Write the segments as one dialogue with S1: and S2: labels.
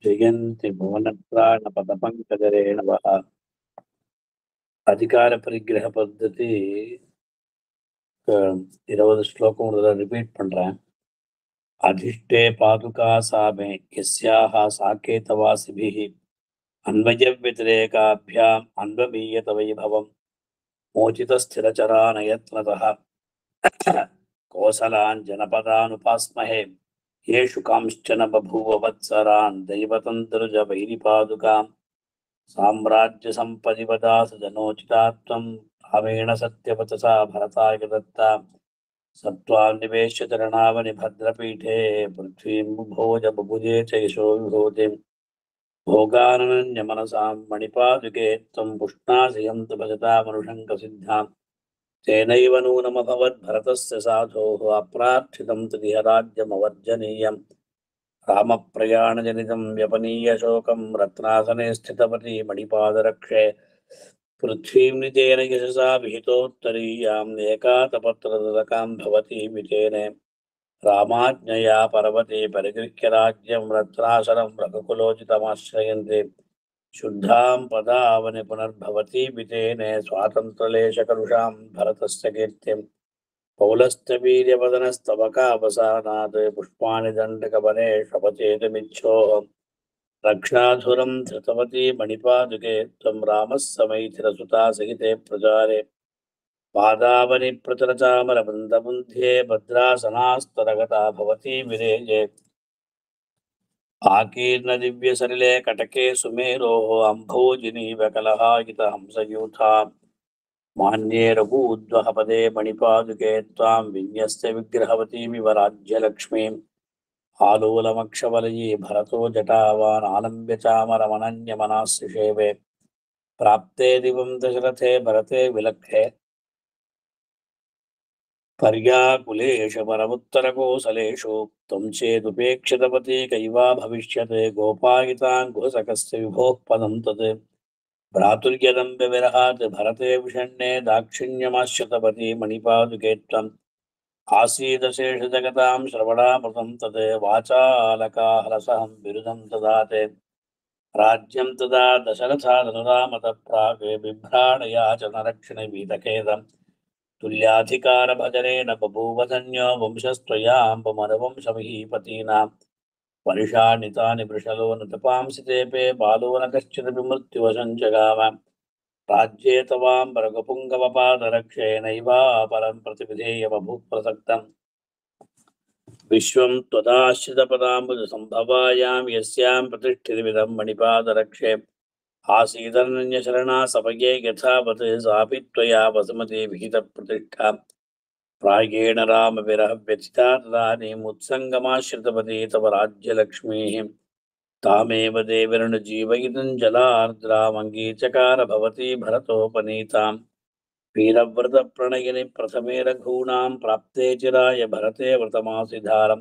S1: जयन्ति भुवनप्राणपदपङ्कजरेणवः అధికార పరిగ్రహ పద్ధతి 20 శ్లోకం రిపీట్ பண்றேன். అధిష్టే పాదుకా సామే యస్యాః సాకేతవాసిభిః అన్వయ వ్యతిరేకాభ్యాం అన్వమీయత వైభవం మోచిత స్థిరచరానయత్నతః కోసలాన్ జనపదానుపాస్మహే యేషు కాంశ్చన బభూవ వత్సరాన్ దైవతంత్రుజ వైరిపాదుకాం సామ్రాజ్య సంపదివదాస జనోచితాత్వం రామేణ సత్యవచసా భరతాయ దత్తా సత్వాన్నివేశ్య చరణావని భద్రపీఠే పృథ్వీం భోజ బుభుజే చ యశో విభూతిం భోగానన్య మనసాం మణిపాదుకే త్వం పుష్ణాసియంతు భజతా మనుషంక సిద్ధాం తేనైవ నూనమభవద్ భరతస్య సాధోః అప్రార్థితం త్రిహ రాజ్యమవర్జనీయం రామప్రయాణజనితం వ్యపనీయ శోకం రత్నాసనే స్థితపతి మణిపాదరక్షే పృథ్వీం నిజేన యశసా విహితోత్తరీయాం ఏకాతపత్రదకాం భవతి విజేనే రామాజ్ఞయా పర్వతే పరిగృహ్య రాజ్యం రత్నాసనం రఘుకులోచితమాశ్రయంతే శుద్ధాం పదావని పునర్భవతి విజేనే స్వాతంత్రలేశకలుషాం భరతస్య కీర్తిం పౌలస్తవీర్యవదనస్తవకావసానాత్ పుష్పాణి దండకవనే శపచేతుమిచ్చోహం రక్షాధురం ధృతవతి మణిపాదుకే త్వం రామः సమైథిలసుతా సహితే ప్రచారే పాదావని ప్రచరచామర బృందబుంధ్యే భద్రాసనాస్తరగతా భవతి విరేజే ఆకీర్ణ దివ్య సలిలే కటకే సుమేరోః అంభోజినీవ కలహాయిత హంసయూథా మాన్యే రఘూద్వహపదే మణిపాదుకే త్వాం విన్యస్య విగ్రహవతీమివ రాజ్యలక్ష్మీం ఆలోలమక్షవలయీ భరతో జటావాన్ ఆలంబ్య చామరమనన్యమనాశిషేవే ప్రాప్తే దివం దశరథే భరతే విలక్షే పర్యాకులేషు పరముత్తరకోసలేషు త్వం చేదుపేక్షితపతి కైవా భవిష్యతే గోపాయితాన్ గుహసకస్య విభోః పదం తత్ భ్రాతుర్యదంబ విరహాత్ భరతే విషణ్ణే దాక్షిణ్యమాశ్యతపతి మణిపాదుకే త్వం ఆసీదశేష జగతాం శ్రవణామృతం తత్ వాచాలకాహరసహం బిరుదం దదాతే రాజ్యం తదా దశరథాదనురామత ప్రాగ్ బిభ్రాణయా చ నరక్షణ వీతఖేదం తుల్యాధికార భజనేన బభూవధన్యో వంశస్త్వయాంబమనువంశమహీపతీనాం పరిషానితాని వృషలో నృతపాంసి తేపే బాలో న కశ్చిదపి మృత్యువశం జగామ రాజ్యే తవాంబరగపుంగవపాదరక్షే నైవాపరం ప్రతివిధేయ బభూప్రసక్తం విశ్వం త్వదాశ్రితపదాంబుజ సంభవాయాం యస్యాం ప్రతిష్ఠితమిదం మణిపాదరక్షే ఆసీదనన్యశరణా సపగే యథావత్ సాపి త్వయా వసుమతే విహిత ప్రతిష్ఠా ప్రాయేణ రామ విరహ వ్యథితా తదానీముత్సంగమాశ్రితపతి తవ రాజ్యలక్ష్మీః తామేవ దేవిరను జీవయితుం జలార్ద్రామంగీచకార భవతి భరతోపనీతాం వీరవ్రత ప్రణయిని ప్రథమే రఘూణాం ప్రాప్తే చిరాయ భరతే వ్రతమాసిధారం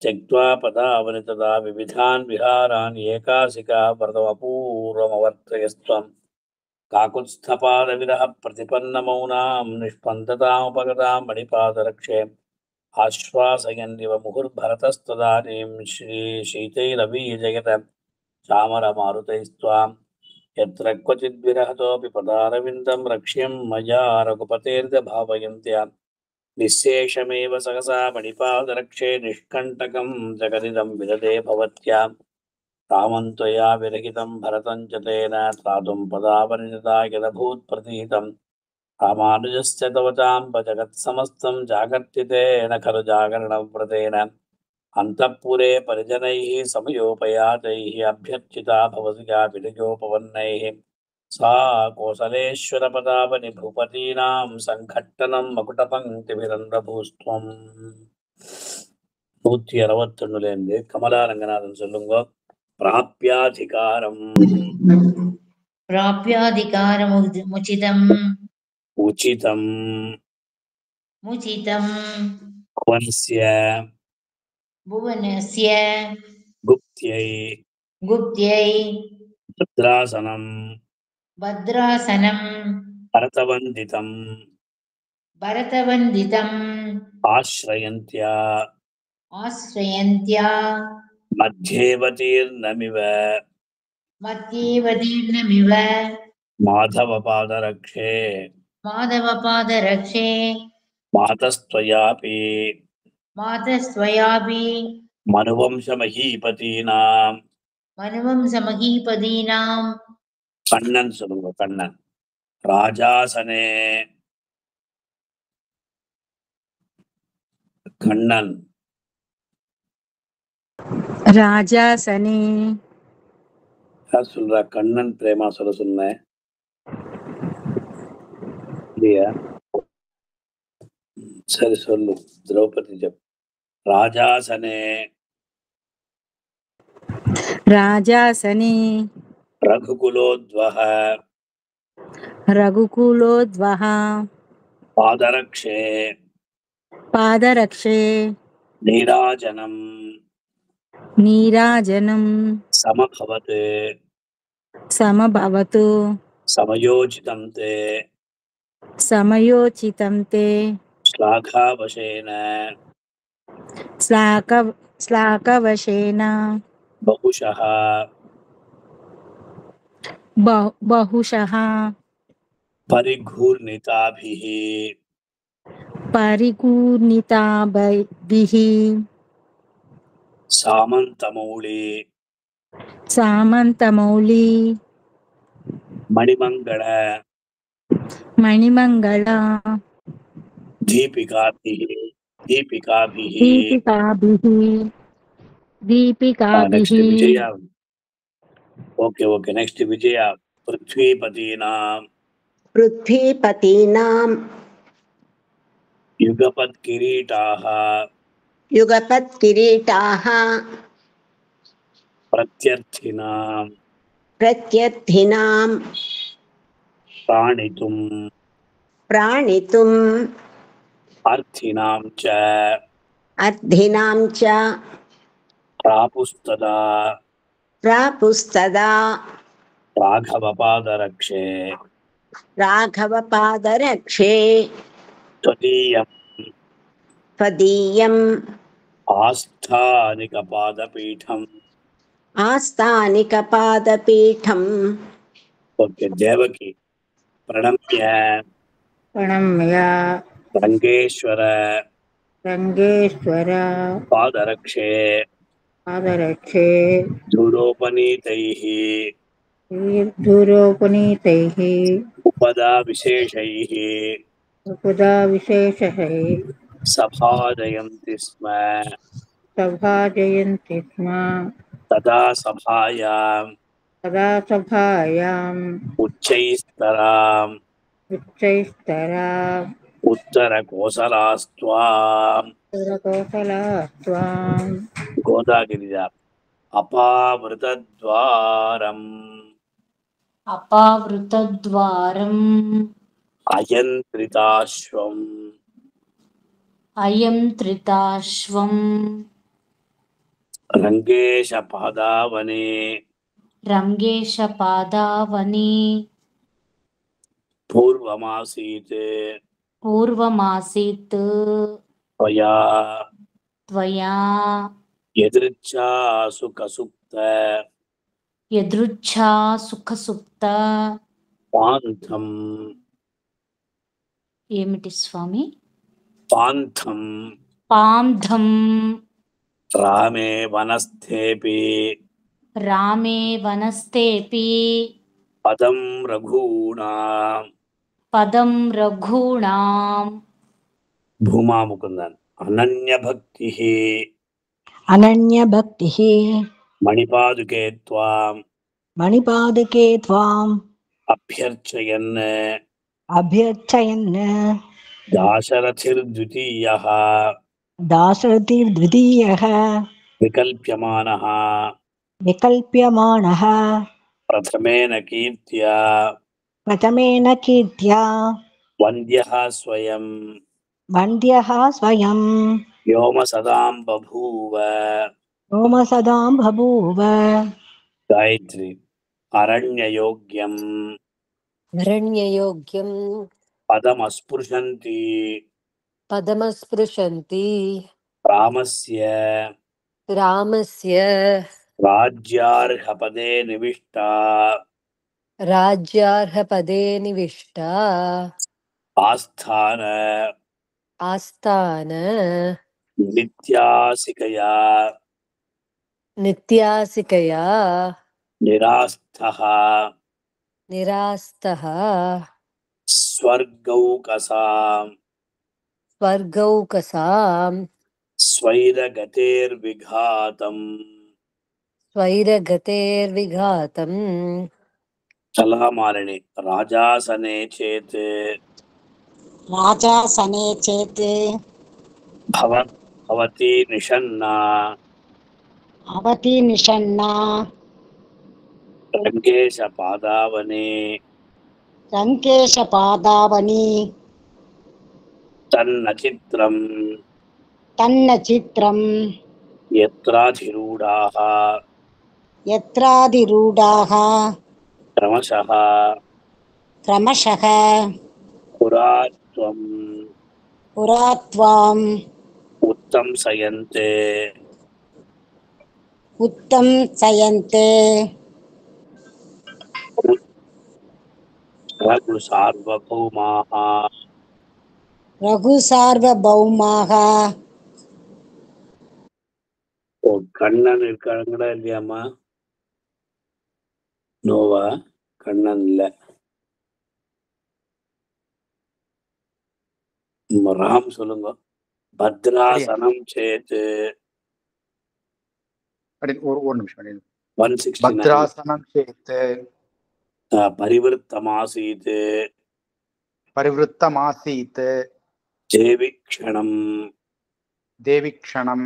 S1: త్యక్త్వా పదావని తదా వివిధాన్ విహారాన్ ఏకాసికా వ్రతమపూర్వమవర్తయస్త్వం కాకుత్స్థపాద విరహ ప్రతిపన్నమౌనాం నిష్పందతాముపగతాం మణిపాదరక్షే ఆశ్వాసయన్నివ ముహుర్భరతస్తదానీం శీతైరవీజయత చామరమారుతైస్త్వాం యత్ర క్వచిద్విరహతోపి పదారవిందం రక్ష్యం మయా రఘుపతేర్ద భావయంత్యా నిశ్శేషమేవ సహసా మణిపాదరక్షే నిష్కంటకం జగదిదం విదదే భవత్యాం రామం త్వయా విరహితం భరతం చ తేన త్రాతుం పదావనితదా యదభూత్ప్రతీతం రామానుజస్య తవ చాంబ జగత్సమస్తం జాగర్తితేన ఖలు జాగరణవ్రతేన అంతఃపురే పరిజనైః సమయోపయాతైః అభ్యర్చితా భవసి యా వినియోపవన్నైః సా కోసలేశ్వరపదావని భూపతీనాం సంఘట్టనం మకుటపంక్తిభిరంధ్రభూస్త్వం 162 கமலா ரங்கநாதன் சொல்லுங்க. பிராப்யாதிகாரம்
S2: ప్రాప్యాధికారముచితం
S1: ఉచితం
S2: ముచితం
S1: భువనస్య
S2: భువనస్య
S1: గుప్త్యై
S2: గుప్త్యై
S1: భద్రాసనం
S2: భద్రాసనం
S1: భరతవందితం
S2: భరతవందితం
S1: ఆశ్రయంత్యా
S2: ఆశ్రయంత్యా
S1: मध्येवतीर्नमिव
S2: मध्येवतीर्णमिव
S1: माधवपादरक्षे
S2: माधवपादरक्षे
S1: मातस्त्वयापि
S2: मातस्त्वयापि
S1: मनुवंशमहीपतीनां
S2: मनुवंशमहीपदीनां
S1: कण्णन् சொல்லுங்க कण्णन् राजासने कण्णन्
S3: ராஜாசனே
S1: யார் சொல்றா? கண்ணன் பிரேமா சொல்ல சொன்னேன் இல்லையா? சரி சொல்லு. திரௌபதி ஜப் ராஜாசனே
S3: ராஜாசனே
S1: ரகுகுலோத்வஹ
S3: ரகுகுலோத்வஹ
S1: பாதரக்ஷே
S3: பாதரக்ஷே
S1: நீராஜனம்
S3: நீராஜனம்
S1: సమభవత్
S3: సమభవతు
S1: సమయోచితం తే
S3: సమయోచితం తే
S1: శ్లాఘావశేన
S3: శ్లాఘవశేన
S1: బహుశః
S3: బహుశః
S1: పరిఘూర్ణితాభిః
S3: పరిగూర్ణితాభిః
S1: సామంతమౌళి
S3: సామంతమౌళి
S1: మణిమంగళ
S3: మణిమంగళ
S1: దీపికాభిః
S3: దీపికాభిః
S1: నెక్స్ట్ విజయ. ఓకే ఓకే నెక్స్ట్ విజయ. పృథ్వీపతీనాం యుగపత్ కిరీటాః ప్రత్యర్థినాం ప్రాణితుం అర్థినాం చ ప్రాపుస్తదా రాఘవపాదరక్షే త్వదీయం ఆస్థానికపాదపీఠం. ఓకే దేవకి ప్రణమ్య రంగేశ్వర పాదరక్షే ధూరోపనీతైః ఉపదా విశేషైః సభాజయంతి స్మ తదా సభాయాం ఉచ్చైస్తరాం ఉత్తరకోసలాస్త్వాం గోదాగిరిజ అపావృతద్వారం అయంత్రితాశ్వం రంగేశపాదావనే పూర్వమాసీత్ త్వయా యదృచ్ఛా సుఖసుప్త పాంథం
S3: ఏమిటి స్వామి?
S1: పాంథం రామే వనస్థేపి పదం రఘూణాం భూమా ముకుందన్ అనన్యభక్తి మణిపాదుకే త్వాం అభ్యర్చయన్ దాశరథిర్ద్వితీయః వికల్ప్యమానః ప్రథమేన కీర్త్యా వంద్యః స్వయం వ్యోమసదాం బభూవ. గాయత్రి అరణ్యయోగ్యం పదమస్పృశంతి రామస్య
S4: रामस्य
S1: राज्यार्हपदे निविष्टा
S4: राज्यार्हपदे निविष्टा
S1: आस्थान
S4: आस्थान
S1: नित्यासिकया
S4: नित्यासिकया
S1: निरास्थः
S4: निरास्तः
S1: स्वर्गौकसाम्
S4: स्वर्गौकसां
S1: स्वैरगतेर्विघातम्
S4: स्वैरगतेर्विघातम्
S1: चलामालिनी राजासने चेत्
S5: राजासने चेत्
S1: भवती निषन्ना
S5: भवति निषण्णा
S1: रङ्गेशपादावने
S5: रङ्केशपादावनी
S1: तन्न चित्रम्
S5: तन्न चित्रम्
S1: यत्राधिरूढाः
S5: यत्राधिरूढाः
S1: क्रमशः
S5: क्रमशः
S1: पुरा त्वम्
S5: पुरा त्वाम्
S1: उत्तंसयन्ते
S5: उत्तंसयन्ते
S1: रघुसार्वभौमाः
S5: रघुसार्वभौमाः
S1: ஓ கண்ணன் இருக்காங்களா இல்லையாம்மா? நோவா கண்ணன் இல்ல. ராம் சொல்லுங்க. பத்ராசனம் சேத்து
S6: ஒரு நிமிஷம்
S1: 169
S6: భద్రాసనం చేత్
S1: పరివృత్తమాసీత్
S6: పరివృత్తమాసీత్
S1: దేవిక్షణం
S6: దేవిక్షణం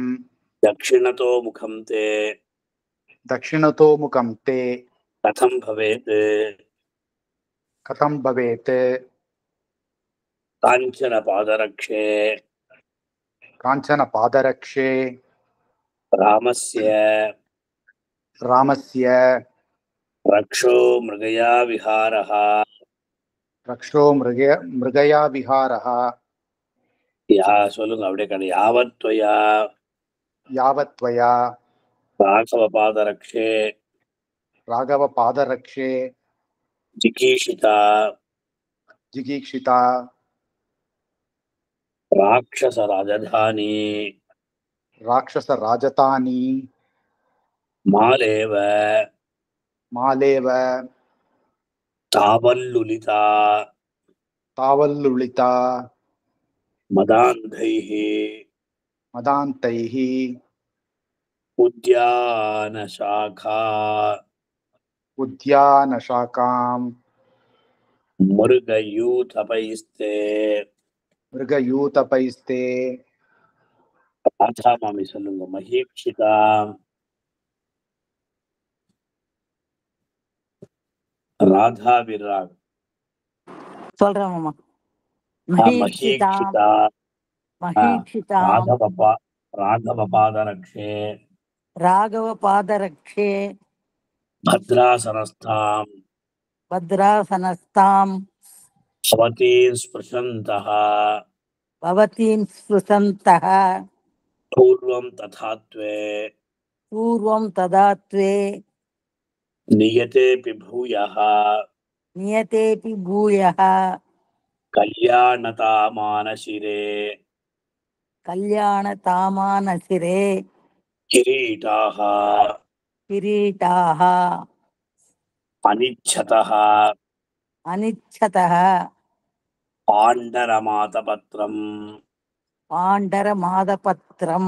S1: దక్షిణతో ముఖం తే
S6: దక్షిణతో ముఖం తే
S1: కథం భవేత్
S6: కథం భవేత్
S1: కాంచన పాదరక్షే
S6: కాంచన పాదరక్షే
S1: రామస్య
S6: రామస్య
S1: రక్షో మృగయా విహారః
S6: రక్షో మృగయా విహారః
S1: యా சொல்லுங்க அப்படியே கடை యావత్వయా
S6: యావత్వయా
S1: రాఘవ పాదరక్షే
S6: రాఘవ పాదరక్షే
S1: జిగీషిత
S6: జిగీక్షిత
S1: రాక్షస రాజధాని
S6: రాక్షస రాజధాని
S1: మాలేవ
S6: మాలేవ
S1: తావల్లులిత
S6: తావల్లుళిత
S1: మదాంధైః
S6: మదాంతైః
S1: ఉద్యాన శాఖా
S6: ఉద్యాన శాఖాం
S1: మృగయూథపైస్తే
S6: మృగయూతపైస్తే
S1: ராஜா மாமி சொல்லுங்க. மஹீக்ஷிதா ராதா விராக்
S7: சொல்றேன் மாமா.
S1: மஹீக்ஷிதா
S7: மஹீக்ஷிதாம்
S1: ராகவ பாதரக்ஷே
S7: ராகவ பாதரக்ஷே
S1: భద్రాసనస్థాం
S7: భద్రాసనస్తాం
S1: భవతీం స్పృశంతః
S7: భవతీం స్పృశంతః
S1: పూర్వం తథాత్వే
S7: పూర్వం తదాత్వే
S1: నియతేపి భూయః
S7: నియతేపి భూయః
S1: కళ్యాణతామానశిరే
S7: కళ్యాణతామానశిరే
S1: కిరీటాః
S7: కిరీటాః
S1: అనిచ్చతః
S7: అనిచ్చతః
S1: పాండరమాతపత్రం
S7: పాండరమాదపత్రం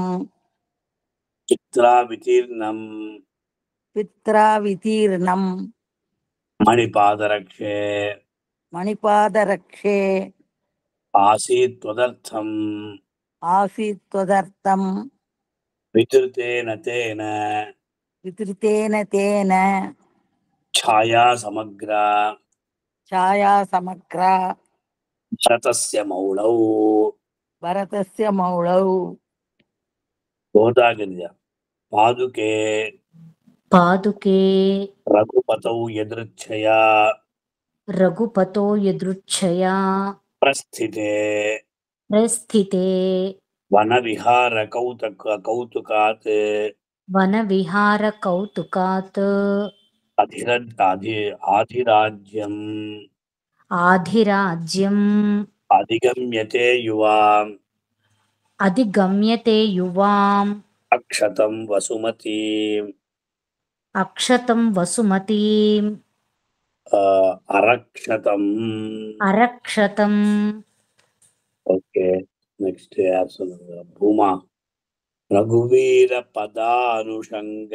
S1: చిత్రావితీర్ణం
S7: పిత్రావితీర్ణం
S1: మణిపాదరక్షే
S7: మణిపాదరక్షే
S1: ఆసీత్ త్వదర్థం
S7: ఆసీత్ త్వదర్థం
S1: వితృతేన తేన
S7: వితృతేన తేన
S1: ఛాయా సమగ్ర
S7: ఛాయా సమగ్ర
S1: భరతస్య మౌళౌ
S7: భరతస్య మౌళౌ
S1: గోదాగిరిజ పాదుకే
S3: పాదుకే
S1: రఘుపతౌ యదృచ్ఛయా
S3: రఘుపతో యదృచ్ఛయా
S1: ప్రస్థితే
S3: ప్రస్థితే
S1: వన విహార కౌతుకాత్
S3: वनविहारकौतुकात्
S1: आधिराज्यम्
S3: आधिराज्यम्
S1: अधिगम्यते युवाम्
S3: अधिगम्यते युवाम्
S1: अक्षतं वसुमतीम्
S3: अक्षतं वसुमतीम्
S1: अरक्षतम्.
S3: अरक्षतम्.
S1: ओके, नेक्स्ट भूमा रघुवीर पदानुषंग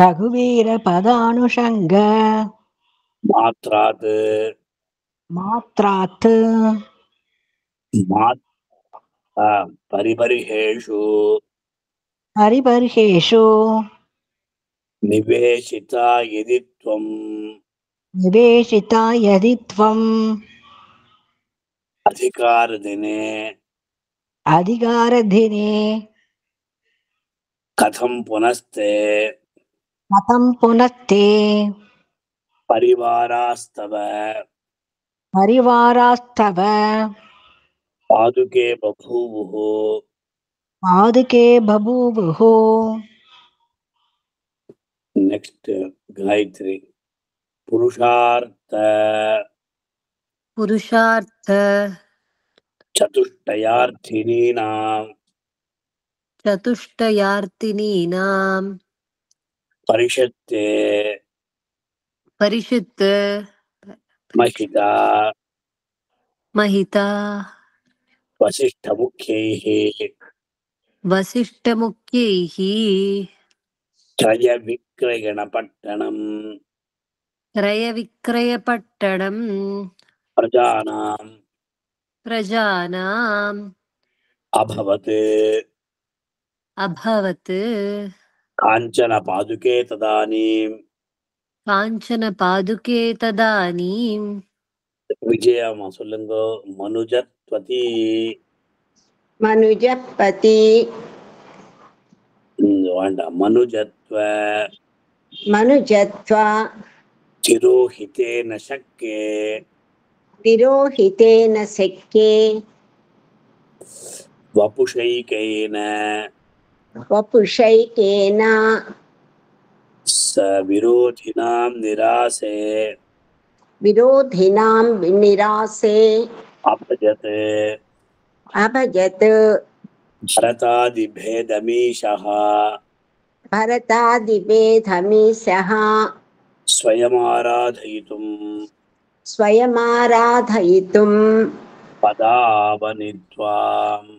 S8: रघुवीर पदानुषंग
S1: मात्रात्
S8: मात्रात्
S1: परिबर्हेषु
S8: परिबर्हेषु
S1: निवेशिता यदि त्वम्
S8: निवेशिता यदि त्वम्
S1: अधिकारदिने
S8: अधिकारधिने
S1: कथं पुनस्ते
S8: कथं पुनस्ते
S1: परिवारास्तव
S8: परिवारास्तव
S1: पादुके बभूवुः
S8: पादुके बभूवुः.
S1: नेक्स्ट गायत्री पुरुषार्थ
S4: पुरुषार्थ
S1: चतुष्टयार्थिनीनां
S4: चतुष्टयार्थिनीनां
S1: परिषत्ते
S4: परिषित्
S1: महिता
S4: महिता
S1: वसिष्ठमुख्यैः
S4: वसिष्ठमुख्यैः
S1: त्रयविक्रयणपट्टणम्
S4: क्रयविक्रयपट्टणम् प्रजानाम्
S1: अभवत्
S4: अभवत्.
S1: काञ्चन पादुके तदानीं
S4: काञ्चन पादुके तदानीं
S1: विजयमा சொல்லுங்கோ मनुजत्वती
S5: मनुजपति
S1: வேண்டாம் मनुजत्व
S5: मनुजत्व
S1: चिरोहितेन शक्ये
S5: तिरोहितेन शक्ये
S1: वपुषैकेन
S5: वपुषैकेन
S1: स विरोधिनां निरासे
S5: विरोधिनां निरासे
S1: अपजत्
S5: अभजत्.
S1: भरतादिभेदमीशः
S5: भरतादिभेदमीशः स्वयमाराधयितुं पदावनित्वाम्.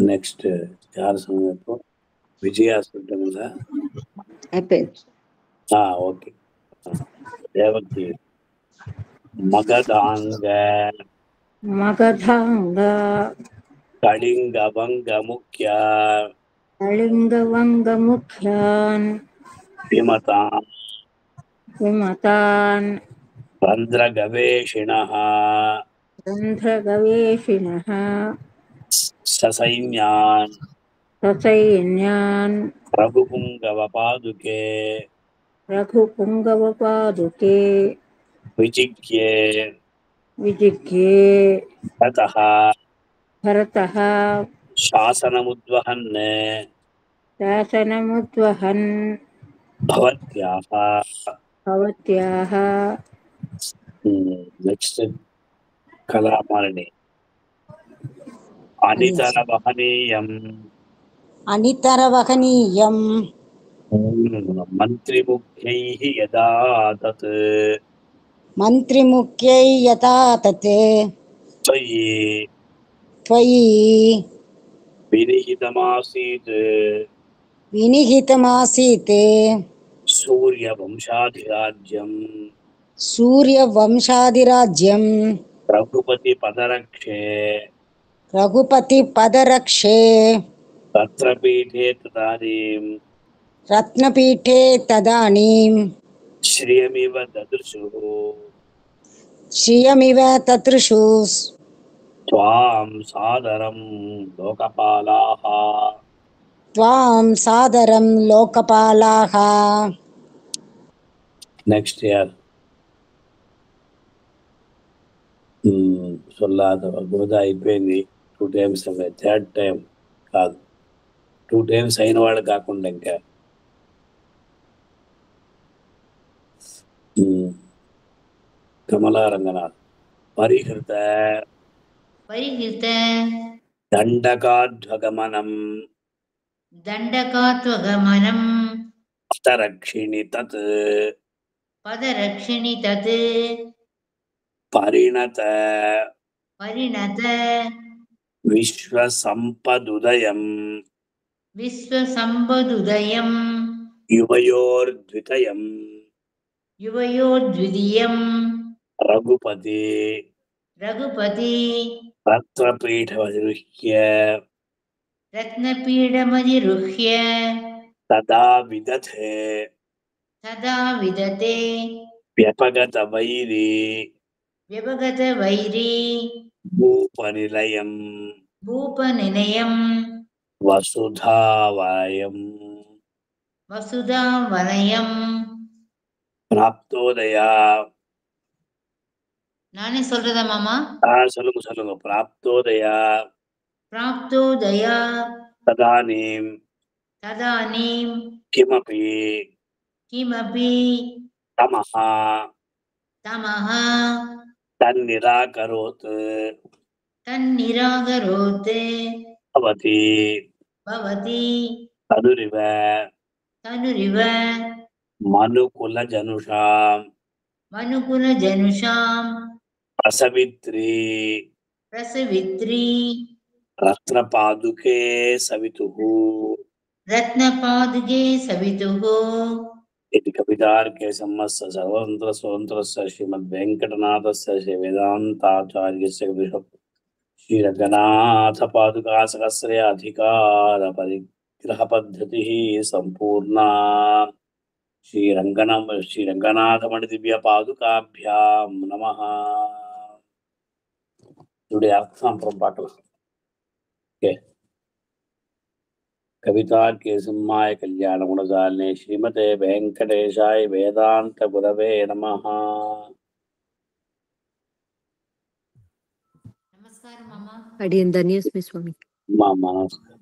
S1: नेक्स्ट यार समझो विजया சொல்லுங்க. ओके देवकी मगधांग
S3: मगधांग
S1: कलिंगवंग मुख्य
S3: कलिंगवंगमुख्यान् विमतान्
S1: रंध्रगवेषिणः
S3: रन्ध्रगवेषिणः
S1: ससैन्यान्
S3: ससैन्यान्
S1: रघुपुंगवपादुके
S3: रघुपुङ्गवपादुके विजिज्ञे
S1: ततः
S3: भरतः
S1: शासनमुद्वहन्
S3: शासनमुद्वहन् भवत्याः
S1: नेक्स्ट कलामालिनी अनितरवहनीयम्
S5: अनितरवहनीयम्
S1: मन्त्रिमुख्यैः यदा तत्
S5: मन्त्रिमुख्यै यथा तत् त्वयि विनिहितमासीत् सूर्यवंशाधिराज्यम् रघुपतिपदरक्षे रत्नपीठे तदानीं
S1: श्रियमिव
S5: तदृशु
S1: त्वां सादरं लोकपालाः. नेक्स्ट इयर சொல்லாத போது అయిపోయింది. 2 times అవే, థర్డ్ టైం కాదు, 2 times అయిన వాళ్ళు కాకుండా ఇంకా కమలా రంగనాథ్. పరిహృత
S2: పరిహృత
S1: దండకాధ్వగమనం
S2: దండకాత్వగమనం
S1: పదరక్షిణి తత్
S2: పదరక్షిణి తత్
S1: పరిణత
S2: పరిణత
S1: విశ్వసంపదుదయం
S2: విశ్వసంపదుదయం
S1: యువయోర్ద్వితయం
S2: యువయోర్ద్వితీయం
S1: రఘుపతి
S2: రఘుపతి
S1: రత్నపీఠమధిరుహ్య
S2: రత్నపీఠమధిరుహ్య
S1: తదా విదధే
S2: తదా విదతే
S1: వ్యపగత వైరి
S2: వ్యపగత వైరీ
S1: భూపనిలయం
S2: భూపనిలయం
S1: వసుధావయం
S2: వసుధావనయం.
S1: ప్రాప్తోదయా.
S2: நானே சொல்றதா மாமா?
S1: சொல்லுங்க சொல்லுங்க. பிராப்தோதயா
S2: பிராப்தோதயா
S1: ததானீம்
S2: ததானீம்
S1: கிமபி
S2: கிமபி
S1: தமஹ
S2: தமஹ
S1: தன்னிராகரோத்
S2: தன்னிராகரோத்
S1: பவதி
S2: பவதி
S1: தனுரிவ
S2: தனுரிவ
S1: மனுகுல ஜனுஷாம்
S2: மனுகுல ஜனுஷாம்
S1: பிரசவித்ரி
S2: பிரசவித்ரி
S1: ரத்னபாதுகே சவிதுஹு
S2: ரத்னபாதுகே சவிதுஹு.
S1: इति कवितार्के सम्मस्य सर्वतन्त्र स्वतन्त्रस्य श्रीमद्वेङ्कटनाथस्य श्री वेदान्ताचार्यस्य श्रीरङ्गनाथपादुकासहस्रे अधिकारपरिग्रहपद्धतिः सम्पूर्णा श्रीरङ्गनाथमणिदिव्यपादुकाभ्यां नमः. இதோடைய அர்த்தம் அப்புறம் பார்க்கலாம். ஓகே. कवितार्के सिंहाय कल्याण गुणजालिने श्रीमते वेंकटेशाय वेदांत गुरवे नमः.
S2: நமஸ்காரம் மாமா.
S4: அடியன் தன்யஸ்மி சுவாமி.
S1: नमस्कार.